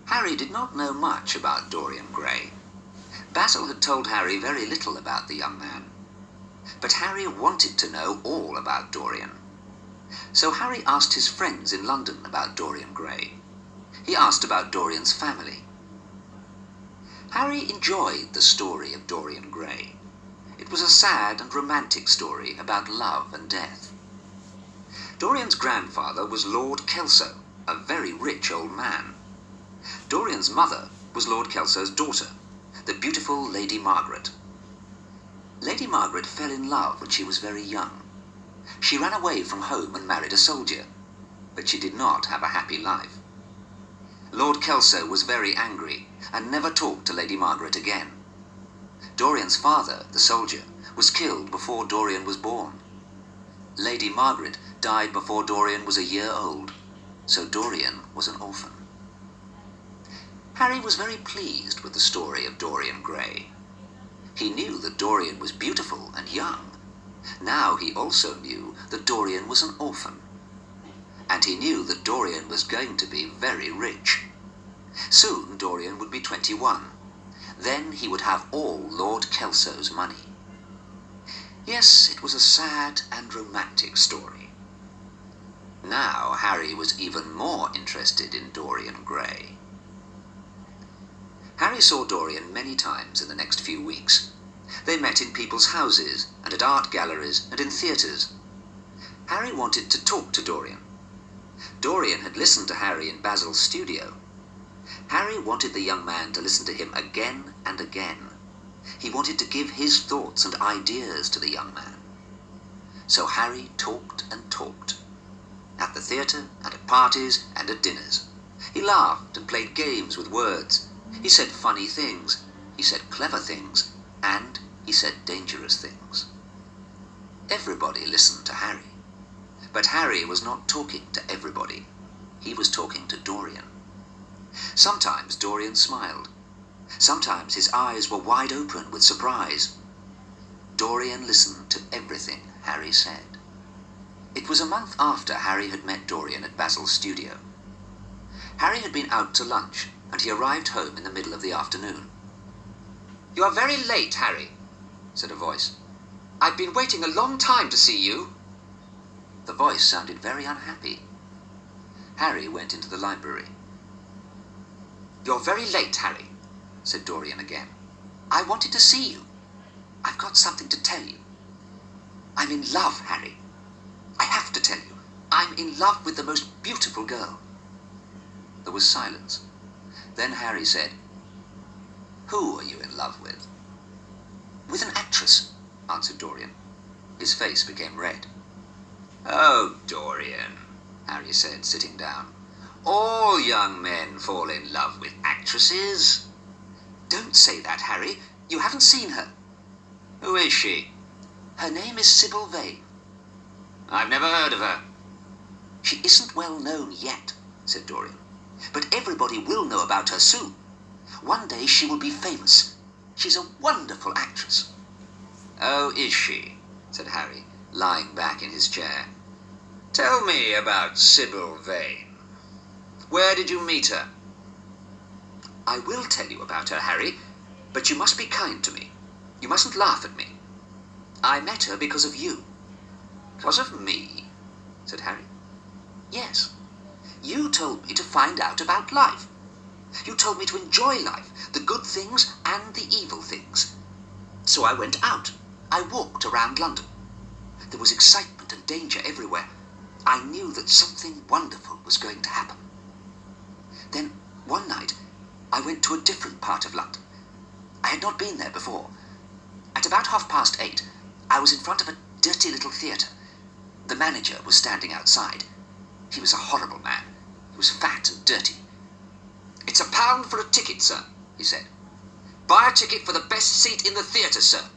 Harry did not know much about Dorian Gray. Basil had told Harry very little about the young man. But Harry wanted to know all about Dorian. So Harry asked his friends in London about Dorian Gray. He asked about Dorian's family. Harry enjoyed the story of Dorian Gray. It was a sad and romantic story about love and death. Dorian's grandfather was Lord Kelso, a very rich old man. Dorian's mother was Lord Kelso's daughter, the beautiful Lady Margaret. Lady Margaret fell in love when she was very young. She ran away from home and married a soldier, but she did not have a happy life. Lord Kelso was very angry and never talked to Lady Margaret again. Dorian's father, the soldier, was killed before Dorian was born. Lady Margaret died before Dorian was a year old, so Dorian was an orphan. Harry was very pleased with the story of Dorian Gray. He knew that Dorian was beautiful and young. Now he also knew that Dorian was an orphan. And he knew that Dorian was going to be very rich. Soon Dorian would be 21. Then he would have all Lord Kelso's money. Yes, it was a sad and romantic story. Now Harry was even more interested in Dorian Gray. Harry saw Dorian many times in the next few weeks. They met in people's houses and at art galleries and in theatres. Harry wanted to talk to Dorian. Dorian had listened to Harry in Basil's studio. Harry wanted the young man to listen to him again and again. He wanted to give his thoughts and ideas to the young man. So Harry talked and talked. At the theatre and at parties and at dinners. He laughed and played games with words. He said funny things. He said clever things. And he said dangerous things. Everybody listened to Harry. But Harry was not talking to everybody. He was talking to Dorian. Sometimes Dorian smiled. Sometimes his eyes were wide open with surprise. Dorian listened to everything Harry said. It was a month after Harry had met Dorian at Basil's studio. Harry had been out to lunch, and he arrived home in the middle of the afternoon. "You are very late, Harry," said a voice. "I've been waiting a long time to see you." The voice sounded very unhappy. Harry went into the library. "You're very late, Harry," said Dorian again. "I wanted to see you. I've got something to tell you. I'm in love, Harry. I have to tell you. I'm in love with the most beautiful girl." There was silence. Then Harry said, "Who are you in love with?" "With an actress," answered Dorian. His face became red. "Oh, Dorian," Harry said, sitting down. "All young men fall in love with actresses." "Don't say that, Harry. You haven't seen her." "Who is she?" "Her name is Sybil Vane." "I've never heard of her." "She isn't well known yet," said Dorian. "But everybody will know about her soon. One day she will be famous. She's a wonderful actress." "Oh, is she?" said Harry, lying back in his chair. "Tell me about Sybil Vane. Where did you meet her?" "I will tell you about her, Harry, but you must be kind to me. You mustn't laugh at me. I met her because of you." "Because of me?" said Harry. "Yes. You told me to find out about life. You told me to enjoy life, the good things and the evil things. So I went out. I walked around London. There was excitement and danger everywhere. I knew that something wonderful was going to happen. Then, one night, I went to a different part of London. I had not been there before. At about 8:30, I was in front of a dirty little theatre. The manager was standing outside. He was a horrible man. He was fat and dirty. "It's £1 for a ticket, sir," he said. "Buy a ticket for the best seat in the theatre, sir."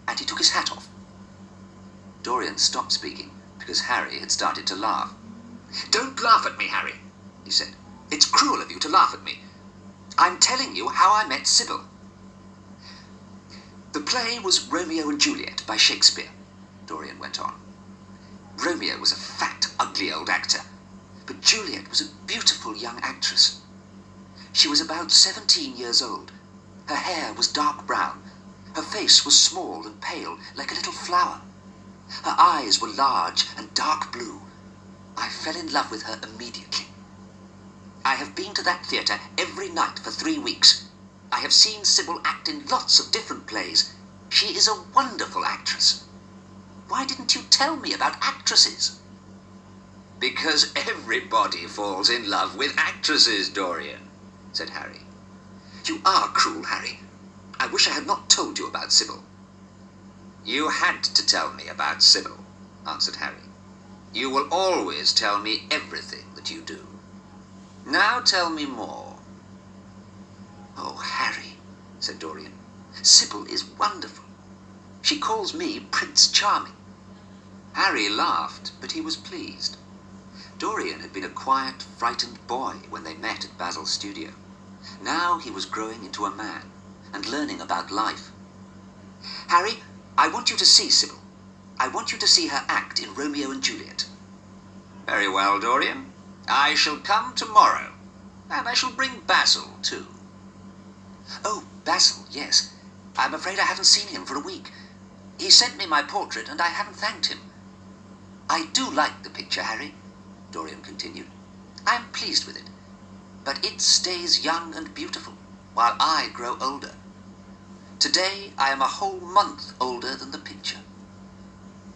And he took his hat off. Dorian stopped speaking because Harry had started to laugh. "Don't laugh at me, Harry," he said. "It's cruel of you to laugh at me. I'm telling you how I met Sybil." "The play was Romeo and Juliet by Shakespeare," Dorian went on. "Romeo was a fat, ugly old actor, but Juliet was a beautiful young actress. She was about 17 years old. Her hair was dark brown. Her face was small and pale, like a little flower. Her eyes were large and dark blue. I fell in love with her immediately. I have been to that theatre every night for 3 weeks. I have seen Sybil act in lots of different plays. She is a wonderful actress. Why didn't you tell me about actresses? Because everybody falls in love with actresses, Dorian, said Harry. You are cruel, Harry. I wish I had not told you about Sybil. You had to tell me about Sybil, answered Harry. You will always tell me everything that you do. Now tell me more. Oh, Harry, said Dorian, Sybil is wonderful. She calls me Prince Charming. Harry laughed, but he was pleased. Dorian had been a quiet, frightened boy when they met at Basil's studio. Now he was growing into a man and learning about life. Harry, I want you to see Sybil. I want you to see her act in Romeo and Juliet. Very well, Dorian. I shall come tomorrow, and I shall bring Basil, too. Oh, Basil, yes. I'm afraid I haven't seen him for a week. He sent me my portrait, and I haven't thanked him. I do like the picture, Harry, Dorian continued. I'm pleased with it, but it stays young and beautiful, while I grow older. Today I am a whole month older than the picture.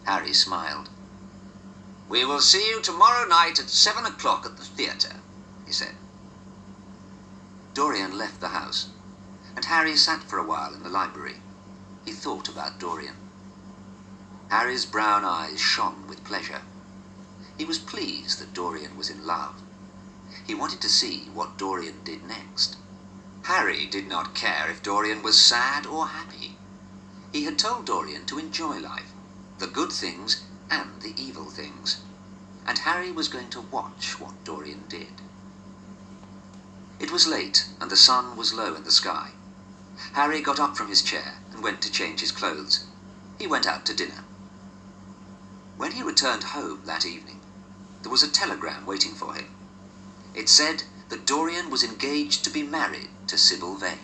Harry smiled. We will see you tomorrow night at 7 o'clock at the theatre, he said. Dorian left the house, and Harry sat for a while in the library. He thought about Dorian. Harry's brown eyes shone with pleasure. He was pleased that Dorian was in love. He wanted to see what Dorian did next. Harry did not care if Dorian was sad or happy. He had told Dorian to enjoy life, the good things and the evil things, and Harry was going to watch what Dorian did. It was late, and the sun was low in the sky. Harry got up from his chair and went to change his clothes. He went out to dinner. When he returned home that evening, there was a telegram waiting for him. It said that Dorian was engaged to be married to Sybil Vane.